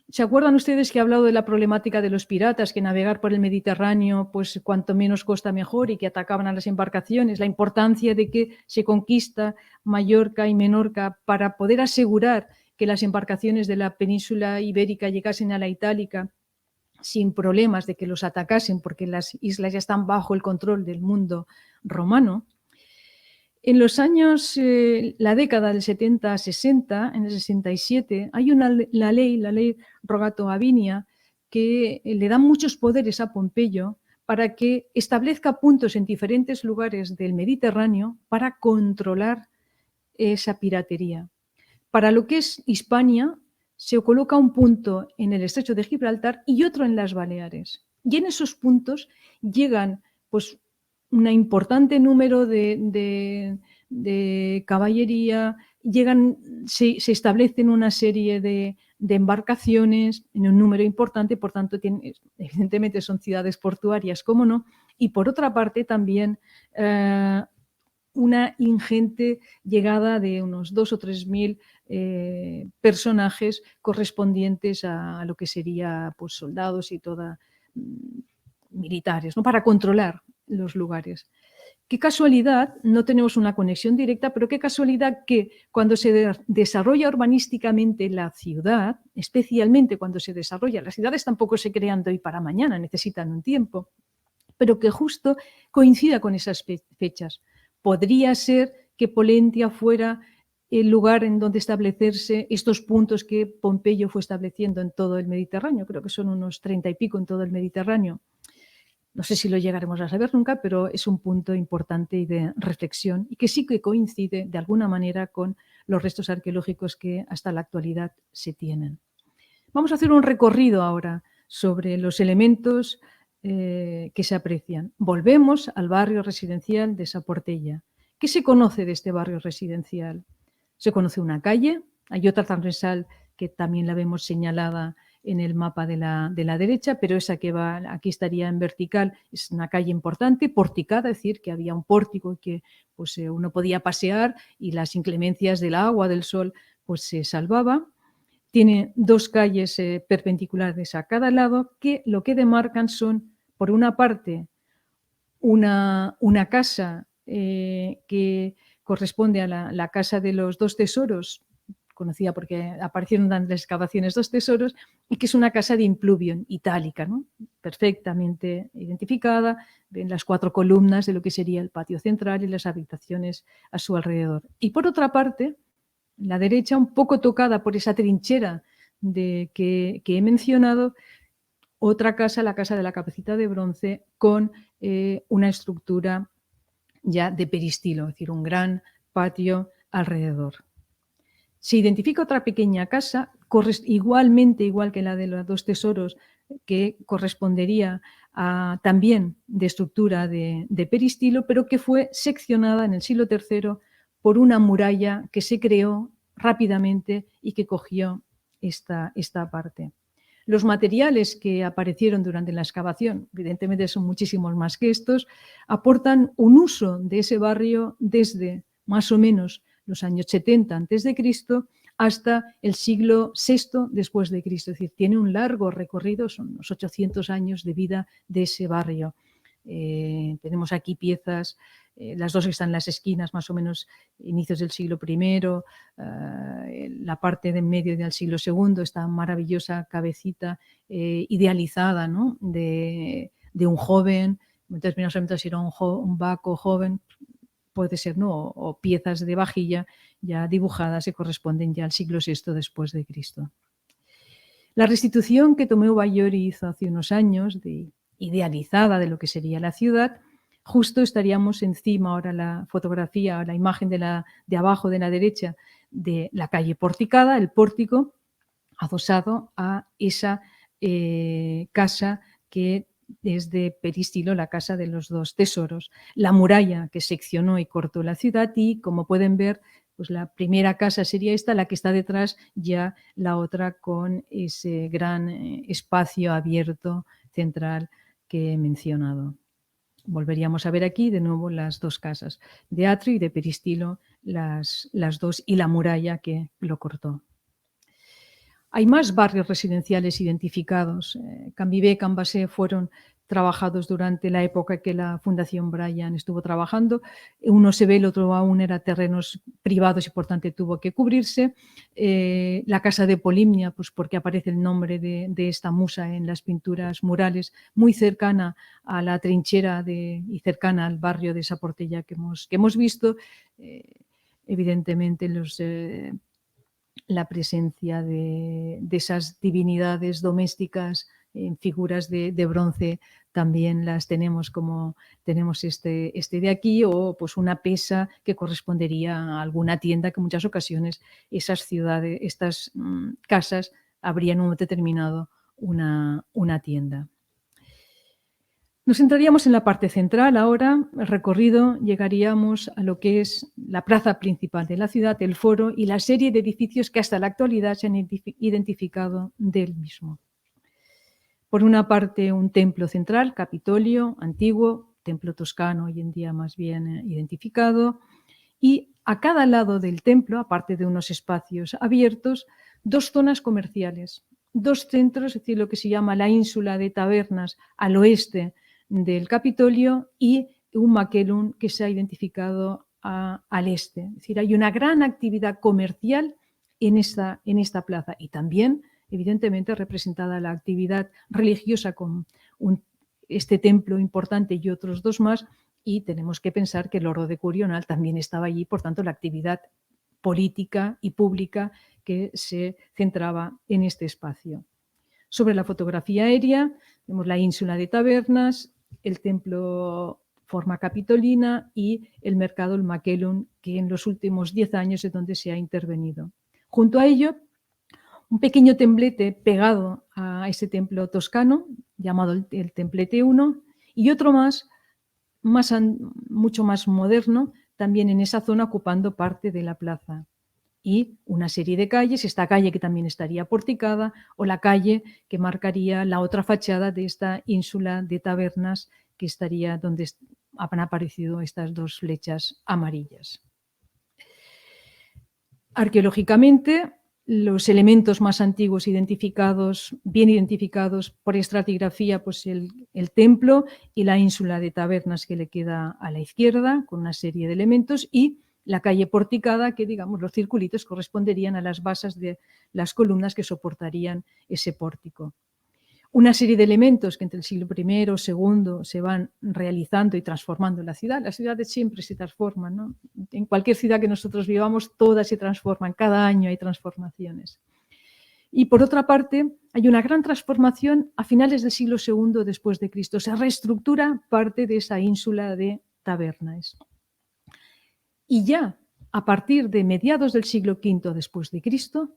¿Se acuerdan ustedes que he hablado de la problemática de los piratas, que navegar por el Mediterráneo, pues cuanto menos costa mejor, y que atacaban a las embarcaciones? La importancia de que se conquista Mallorca y Menorca para poder asegurar que las embarcaciones de la península ibérica llegasen a la Itálica sin problemas de que los atacasen, porque las islas ya están bajo el control del mundo romano. En los años, la década del 70-60, en el 67, hay la ley Rogato Avinia, que le da muchos poderes a Pompeyo para que establezca puntos en diferentes lugares del Mediterráneo para controlar esa piratería. Para lo que es Hispania, se coloca un punto en el estrecho de Gibraltar y otro en las Baleares. Y en esos puntos llegan, pues, un importante número de caballería, se establecen una serie de embarcaciones en un número importante, por tanto, evidentemente son ciudades portuarias, cómo no, y por otra parte también una ingente llegada de unos 2.000 o 3.000 personajes correspondientes a lo que sería, pues, soldados y militares, ¿no?, para controlar los lugares. Qué casualidad, no tenemos una conexión directa, pero qué casualidad que cuando se desarrolla urbanísticamente la ciudad, especialmente cuando se desarrolla, las ciudades tampoco se crean de hoy para mañana, necesitan un tiempo, pero que justo coincida con esas fechas. Podría ser que Pollentia fuera el lugar en donde establecerse estos puntos que Pompeyo fue estableciendo en todo el Mediterráneo. Creo que son unos 30 y pico en todo el Mediterráneo. No sé si lo llegaremos a saber nunca, pero es un punto importante y de reflexión, y que sí que coincide de alguna manera con los restos arqueológicos que hasta la actualidad se tienen. Vamos a hacer un recorrido ahora sobre los elementos que se aprecian. Volvemos al barrio residencial de Sa Portella. ¿Qué se conoce de este barrio residencial? Se conoce una calle, hay otra transversal que también la vemos señalada en el mapa de la derecha, pero esa que va aquí estaría en vertical, es una calle importante, porticada, es decir, que había un pórtico que, pues, uno podía pasear y las inclemencias del agua, del sol, pues se salvaba. Tiene dos calles perpendiculares a cada lado que lo que demarcan son, por una parte, una casa que corresponde a la Casa de los Dos Tesoros, conocida porque aparecieron en las excavaciones dos tesoros, y que es una casa de impluvión itálica, ¿no?, perfectamente identificada, en las 4 columnas de lo que sería el patio central y las habitaciones a su alrededor. Y por otra parte, la derecha, un poco tocada por esa trinchera que he mencionado, otra casa, la casa de la Cabecita de Bronce, con una estructura ya de peristilo, es decir, un gran patio alrededor. Se identifica otra pequeña casa, igualmente igual que la de los dos tesoros, que correspondería también de estructura de peristilo, pero que fue seccionada en el siglo III por una muralla que se creó rápidamente y que cogió esta parte. Los materiales que aparecieron durante la excavación, evidentemente son muchísimos más que estos, aportan un uso de ese barrio desde más o menos los años 70 a.C. hasta el siglo VI después de Cristo. Es decir, tiene un largo recorrido, son unos 800 años de vida de ese barrio. Tenemos aquí piezas, las dos que están en las esquinas, más o menos inicios del siglo I, la parte de en medio del siglo II, esta maravillosa cabecita idealizada, ¿no? de un joven, en determinados momentos era un baco joven, puede ser, ¿no? O piezas de vajilla ya dibujadas que corresponden ya al siglo VI después de Cristo. La restitución que Tomeu Bayori hizo hace unos años, idealizada de lo que sería la ciudad, justo estaríamos encima, ahora la fotografía, la imagen de abajo de la derecha, de la calle porticada, el pórtico, adosado a esa casa que es de peristilo, la casa de los dos tesoros, la muralla que seccionó y cortó la ciudad y, como pueden ver, pues la primera casa sería esta, la que está detrás ya la otra con ese gran espacio abierto central que he mencionado. Volveríamos a ver aquí de nuevo las dos casas, de atrio y de peristilo, las dos, y la muralla que lo cortó. Hay más barrios residenciales identificados. Cambibé, Cambassé fueron trabajados durante la época que la Fundación Bryan estuvo trabajando. Uno se ve, el otro aún era terrenos privados y por tanto tuvo que cubrirse. La casa de Polimnia, pues porque aparece el nombre de esta musa en las pinturas murales, muy cercana a la trinchera y cercana al barrio de Saportella que hemos visto. Evidentemente la presencia de esas divinidades domésticas en figuras de bronce también las tenemos, como tenemos este de aquí, o pues una pesa que correspondería a alguna tienda, que en muchas ocasiones esas ciudades, estas casas habrían en un momento determinado una tienda. Nos centraríamos en la parte central ahora. El recorrido llegaríamos a lo que es la plaza principal de la ciudad, el foro y la serie de edificios que hasta la actualidad se han identificado del mismo. Por una parte, un templo central, Capitolio, antiguo, templo toscano, hoy en día más bien identificado, y a cada lado del templo, aparte de unos espacios abiertos, dos zonas comerciales, dos centros, es decir, lo que se llama la ínsula de tabernas al oeste del Capitolio y un Maquelum que se ha identificado al este. Es decir, hay una gran actividad comercial en esta plaza y también, evidentemente, representada la actividad religiosa con este templo importante y otros dos más, y tenemos que pensar que el Oro de Curional también estaba allí, por tanto, la actividad política y pública que se centraba en este espacio. Sobre la fotografía aérea, vemos la ínsula de tabernas, el templo forma capitolina y el mercado, el Maquelum, que en los últimos 10 años es donde se ha intervenido. Junto a ello, un pequeño templete pegado a ese templo toscano, llamado el Templete 1, y otro mucho más moderno, también en esa zona ocupando parte de la plaza. Y una serie de calles, esta calle que también estaría porticada, o la calle que marcaría la otra fachada de esta ínsula de tabernas, que estaría donde han aparecido estas dos flechas amarillas. Arqueológicamente, los elementos más antiguos bien identificados por estratigrafía, pues el templo y la ínsula de tabernas que le queda a la izquierda, con una serie de elementos, y la calle porticada, que digamos los circulitos corresponderían a las bases de las columnas que soportarían ese pórtico. Una serie de elementos que entre el siglo I y II se van realizando y transformando en la ciudad. Las ciudades siempre se transforman, ¿no? En cualquier ciudad que nosotros vivamos, todas se transforman, cada año hay transformaciones. Y por otra parte, hay una gran transformación a finales del siglo II después de Cristo. Se reestructura parte de esa ínsula de tabernas. Y ya a partir de mediados del siglo V después de Cristo,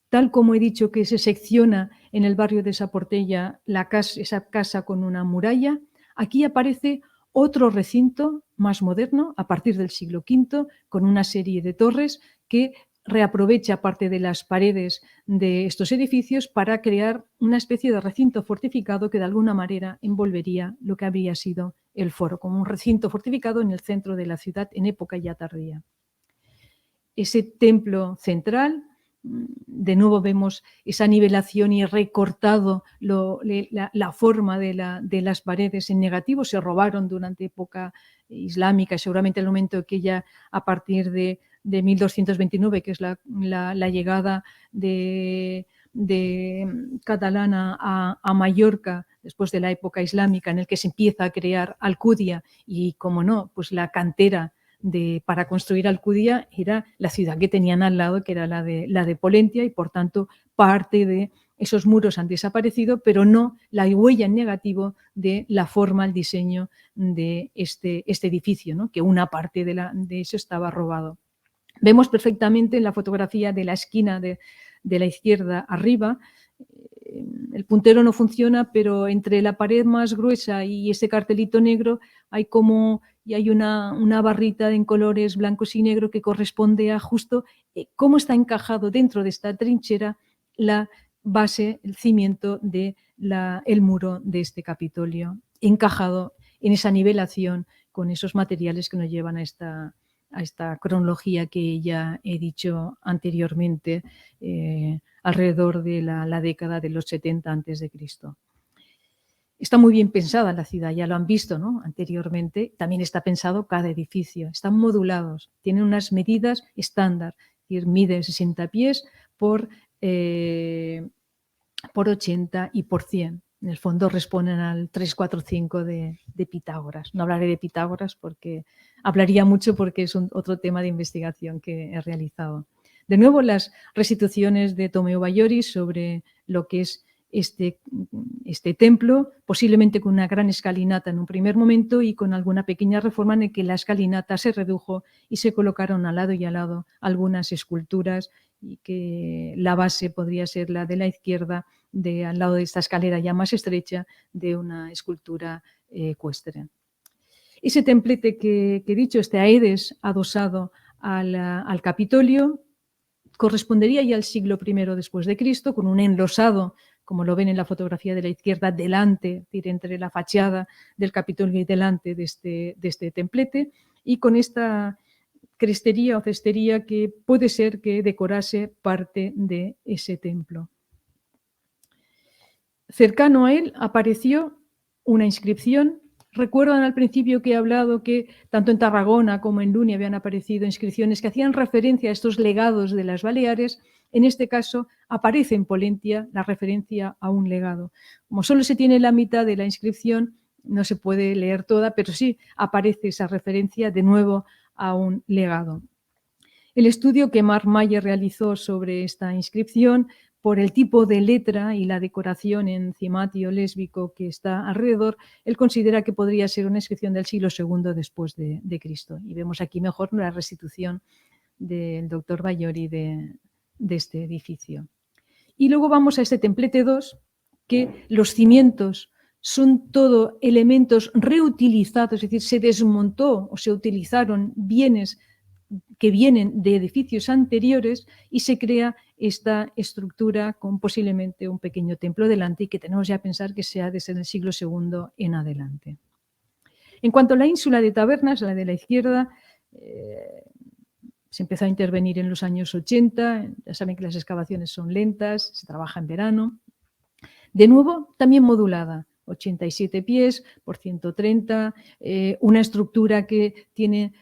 tal como he dicho que se secciona en el barrio de Sa Portella esa casa con una muralla, aquí aparece otro recinto más moderno a partir del siglo V con una serie de torres que reaprovecha parte de las paredes de estos edificios para crear una especie de recinto fortificado que de alguna manera envolvería lo que habría sido el foro, como un recinto fortificado en el centro de la ciudad en época ya tardía. Ese templo central, de nuevo vemos esa nivelación y recortado la forma de las paredes en negativo. Se robaron durante época islámica, seguramente el momento que ya a partir de 1229, que es la llegada de catalana a Mallorca después de la época islámica, en el que se empieza a crear Alcúdia y, como no, pues la cantera para construir Alcúdia era la ciudad que tenían al lado, que era la de Pollentia, y por tanto parte de esos muros han desaparecido, pero no la huella en negativo de la forma, el diseño de este edificio, ¿no? Que una parte de eso estaba robado. Vemos perfectamente en la fotografía de la esquina de la izquierda arriba, el puntero no funciona, pero entre la pared más gruesa y ese cartelito negro hay una barrita en colores blancos y negro que corresponde a justo cómo está encajado dentro de esta trinchera la base, el cimiento del muro de este Capitolio, encajado en esa nivelación con esos materiales que nos llevan a esta cronología que ya he dicho anteriormente, alrededor de la década de los 70 a.C. Está muy bien pensada la ciudad, ya lo han visto, ¿no? Anteriormente. También está pensado cada edificio, están modulados, tienen unas medidas estándar, es decir, mide 60 pies por 80 y por 100. En el fondo responden al 345 de Pitágoras. No hablaré de Pitágoras porque hablaría mucho, porque es otro tema de investigación que he realizado. De nuevo, las restituciones de Tomeo Baiori sobre lo que es este templo, posiblemente con una gran escalinata en un primer momento y con alguna pequeña reforma en la que la escalinata se redujo y se colocaron al lado y al lado algunas esculturas, y que la base podría ser la de la izquierda, al lado de esta escalera ya más estrecha, de una escultura ecuestre. Ese templete que he dicho, este aedes adosado al Capitolio, correspondería ya al siglo I después de Cristo, con un enlosado, como lo ven en la fotografía de la izquierda, delante, es decir, entre la fachada del Capitolio y delante de este templete, y con esta crestería o cestería que puede ser que decorase parte de ese templo. Cercano a él apareció una inscripción. Recuerdan al principio que he hablado que tanto en Tarragona como en Luni habían aparecido inscripciones que hacían referencia a estos legados de las Baleares. En este caso aparece en Pollentia la referencia a un legado. Como solo se tiene la mitad de la inscripción, no se puede leer toda, pero sí aparece esa referencia de nuevo a un legado. El estudio que Mark Mayer realizó sobre esta inscripción, por el tipo de letra y la decoración en cimatio lésbico que está alrededor, él considera que podría ser una inscripción del siglo II después de Cristo. Y vemos aquí mejor la restitución del doctor Baiori de este edificio. Y luego vamos a este templete 2, que los cimientos son todo elementos reutilizados, es decir, se desmontó o se utilizaron bienes que vienen de edificios anteriores y se crea esta estructura con posiblemente un pequeño templo delante, y que tenemos ya a pensar que sea desde el siglo II en adelante. En cuanto a la ínsula de Tabernas, la de la izquierda, se empezó a intervenir en los años 80, ya saben que las excavaciones son lentas, se trabaja en verano. De nuevo, también modulada, 87 pies por 130, una estructura que tiene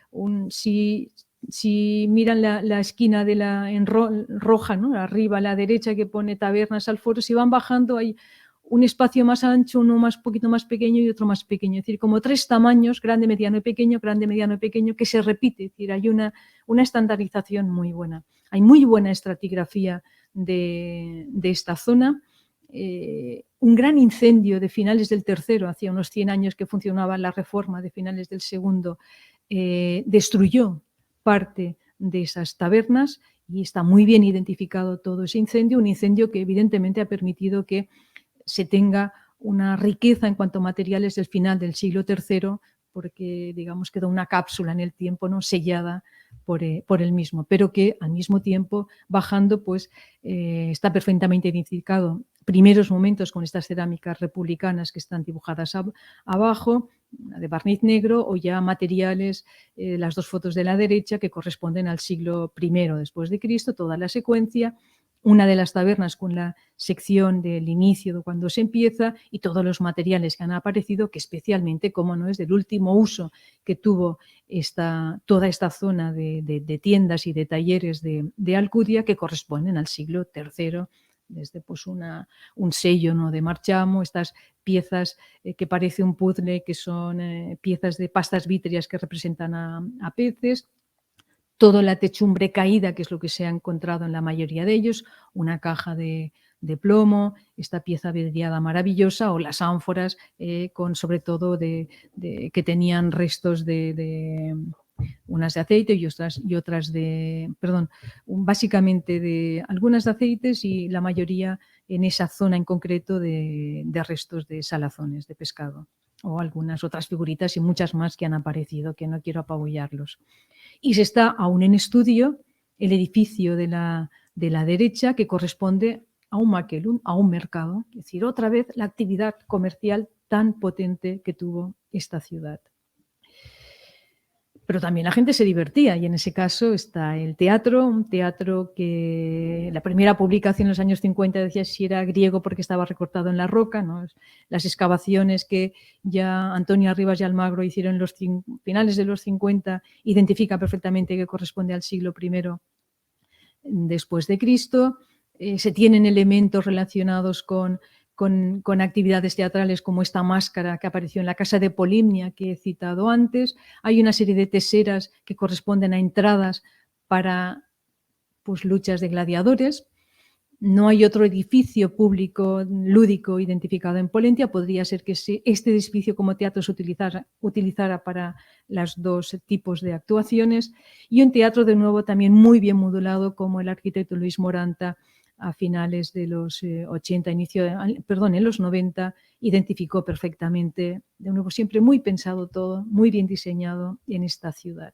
si miran la esquina en roja, ¿no? Arriba a la derecha, que pone Tabernas al Foro, si van bajando hay un espacio más ancho, uno poquito más pequeño y otro más pequeño. Es decir, como tres tamaños, grande, mediano y pequeño, grande, mediano y pequeño, que se repite. Es decir, hay una estandarización muy buena. Hay muy buena estratigrafía de esta zona. Un gran incendio de finales del tercero, hacía unos 100 años que funcionaba la reforma de finales del segundo, destruyó parte de esas tabernas y está muy bien identificado todo ese incendio, un incendio que evidentemente ha permitido que se tenga una riqueza en cuanto a materiales del final del siglo III, porque, digamos, quedó una cápsula en el tiempo, ¿no?, sellada por el mismo, pero que al mismo tiempo, bajando, pues está perfectamente identificado primeros momentos con estas cerámicas republicanas que están dibujadas abajo, de barniz negro, o ya materiales, las dos fotos de la derecha, que corresponden al siglo I después de Cristo, toda la secuencia, una de las tabernas con la sección del inicio de cuando se empieza y todos los materiales que han aparecido, que especialmente, como no es, del último uso que tuvo toda esta zona de tiendas y de talleres de Alcudia, que corresponden al siglo III, desde pues un sello, ¿no?, de marchamo, estas piezas que parece un puzzle, que son piezas de pastas vítreas que representan a peces, toda la techumbre caída, que es lo que se ha encontrado en la mayoría de ellos, una caja de plomo, esta pieza vidriada maravillosa, o las ánforas con, sobre todo, que tenían restos de unas de aceite y otras de, perdón, básicamente de algunas de aceites y la mayoría en esa zona en concreto de restos de salazones de pescado, o algunas otras figuritas y muchas más que han aparecido, que no quiero apabullarlos. Y se está aún en estudio el edificio de la derecha, que corresponde a un maquelum, a un mercado, es decir, otra vez la actividad comercial tan potente que tuvo esta ciudad. Pero también la gente se divertía, y en ese caso está el teatro, un teatro que la primera publicación en los años 50 decía si era griego porque estaba recortado en la roca, ¿no? Las excavaciones que ya Antonio Arribas y Almagro hicieron en los finales de los 50 identifica perfectamente que corresponde al siglo I después de Cristo. Se tienen elementos relacionados con actividades teatrales, como esta máscara que apareció en la casa de Polimnia que he citado antes. Hay una serie de teseras que corresponden a entradas para pues, luchas de gladiadores. No hay otro edificio público lúdico identificado en Pollentia. Podría ser que este edificio como teatro se utilizara para los dos tipos de actuaciones, y un teatro de nuevo también muy bien modulado, como el arquitecto Luis Moranta a finales de los 80, en los 90, identificó perfectamente, de nuevo siempre muy pensado todo, muy bien diseñado en esta ciudad.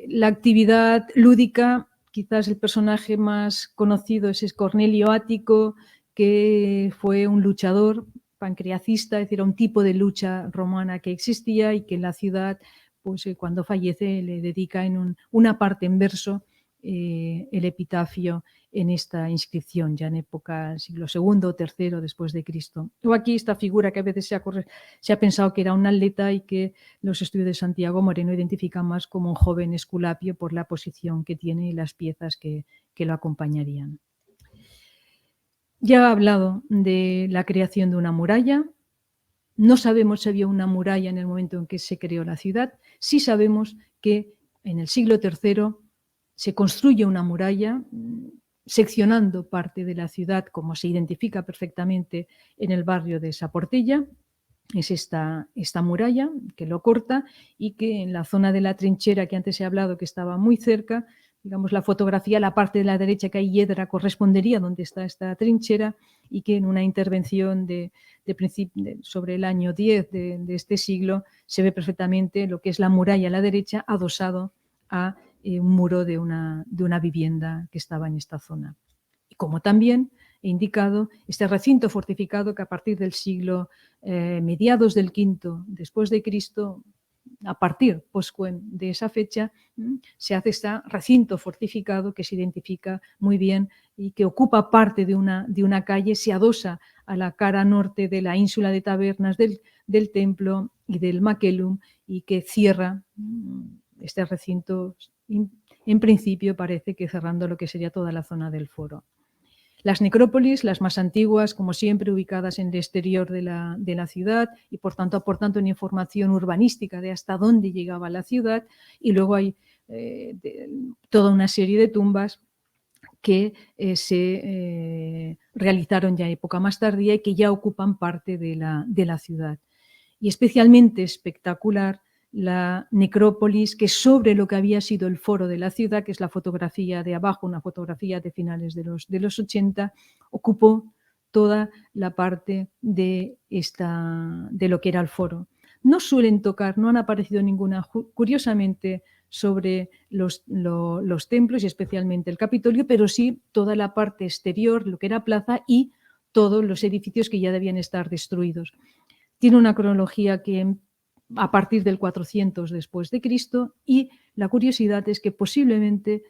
La actividad lúdica, quizás el personaje más conocido es Cornelio Ático, que fue un luchador pancreacista, es decir, un tipo de lucha romana que existía y que en la ciudad, pues cuando fallece, le dedica en una parte en verso el epitafio en esta inscripción, ya en época siglo II o III después de Cristo. O aquí esta figura que a veces se ha pensado que era un atleta y que los estudios de Santiago Moreno identifican más como un joven Esculapio por la posición que tiene y las piezas que lo acompañarían. Ya he hablado de la creación de una muralla. No sabemos si había una muralla en el momento en que se creó la ciudad. Sí sabemos que en el siglo III se construye una muralla seccionando parte de la ciudad, como se identifica perfectamente en el barrio de Saportella. Es esta muralla que lo corta, y que en la zona de la trinchera que antes he hablado, que estaba muy cerca, digamos, la fotografía, la parte de la derecha que hay hiedra, correspondería donde está esta trinchera, y que en una intervención sobre el año 10 de este siglo se ve perfectamente lo que es la muralla a la derecha adosado a un muro de una vivienda que estaba en esta zona. Y como también he indicado, este recinto fortificado que a partir del siglo mediados del V después de Cristo, a partir de esa fecha, se hace este recinto fortificado que se identifica muy bien y que ocupa parte de una calle, se adosa a la cara norte de la ínsula de tabernas del templo y del Maquelum, y que cierra este recinto, en principio parece que cerrando lo que sería toda la zona del foro. Las necrópolis, las más antiguas, como siempre, ubicadas en el exterior de la ciudad y, por tanto, aportando una información urbanística de hasta dónde llegaba la ciudad. Y luego hay toda una serie de tumbas que se realizaron ya en época más tardía y que ya ocupan parte de la ciudad. Y especialmente espectacular la necrópolis, que sobre lo que había sido el foro de la ciudad, que es la fotografía de abajo, una fotografía de finales de los 80, ocupó toda la parte de lo que era el foro. No suelen tocar, no han aparecido ninguna, curiosamente, sobre los templos y especialmente el Capitolio, pero sí toda la parte exterior, lo que era plaza y todos los edificios que ya debían estar destruidos. Tiene una cronología que a partir del 400 después de Cristo, y la curiosidad es que posiblemente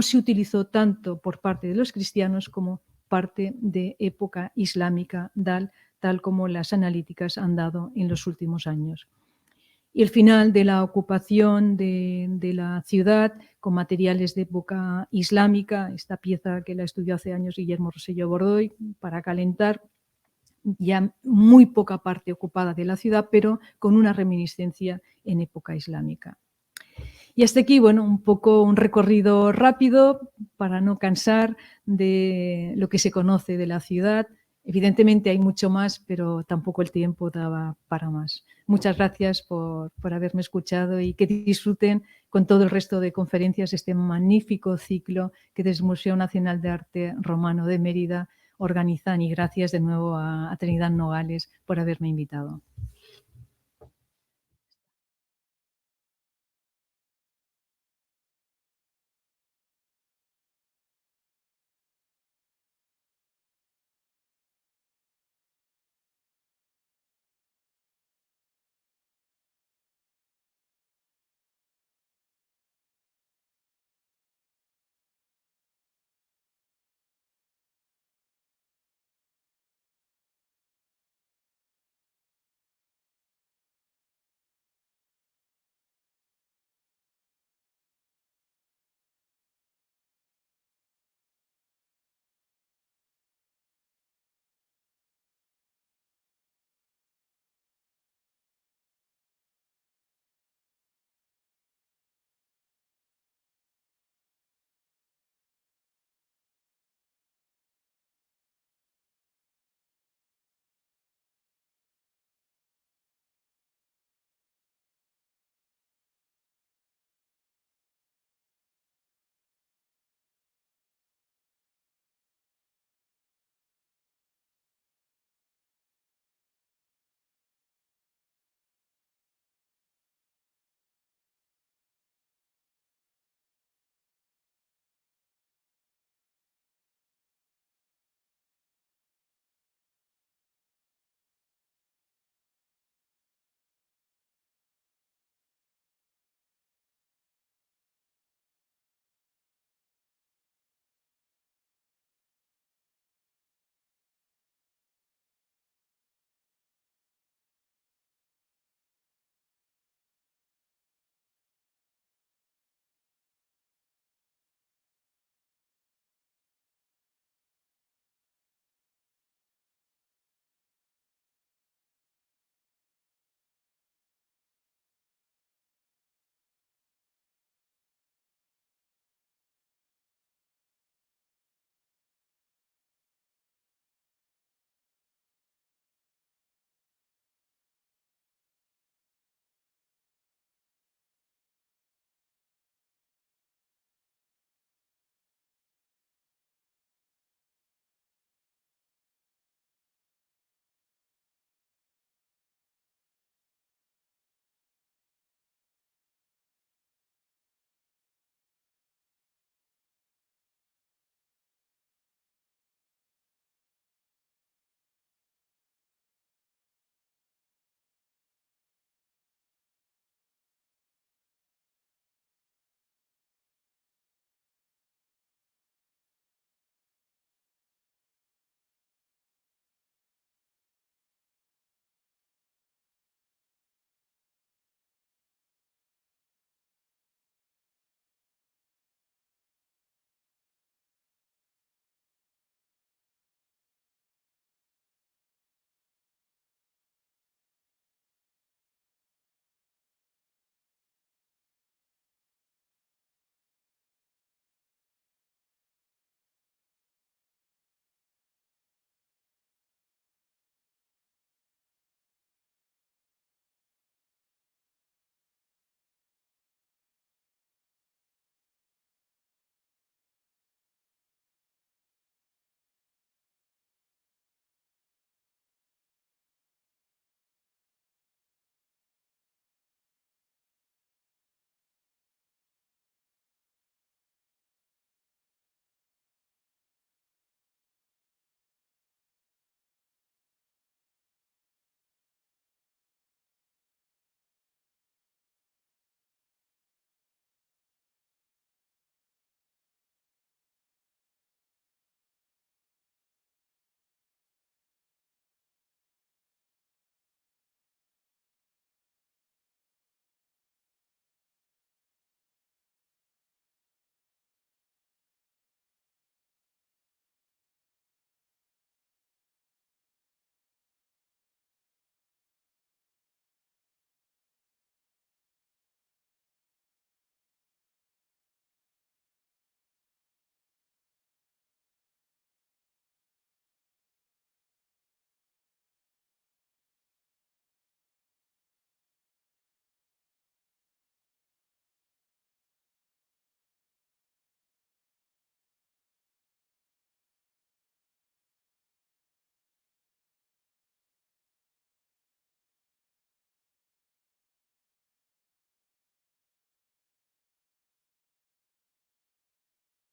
se utilizó tanto por parte de los cristianos como parte de época islámica, tal como las analíticas han dado en los últimos años. Y el final de la ocupación de la ciudad con materiales de época islámica, esta pieza que la estudió hace años Guillermo Rosselló Bordoy para calentar, ya muy poca parte ocupada de la ciudad, pero con una reminiscencia en época islámica. Y hasta aquí, bueno, un poco un recorrido rápido para no cansar de lo que se conoce de la ciudad. Evidentemente hay mucho más, pero tampoco el tiempo daba para más. Muchas gracias por haberme escuchado y que disfruten con todo el resto de conferencias este magnífico ciclo que desde el Museo Nacional de Arte Romano de Mérida organizan, y gracias de nuevo a Trinidad Nogales por haberme invitado.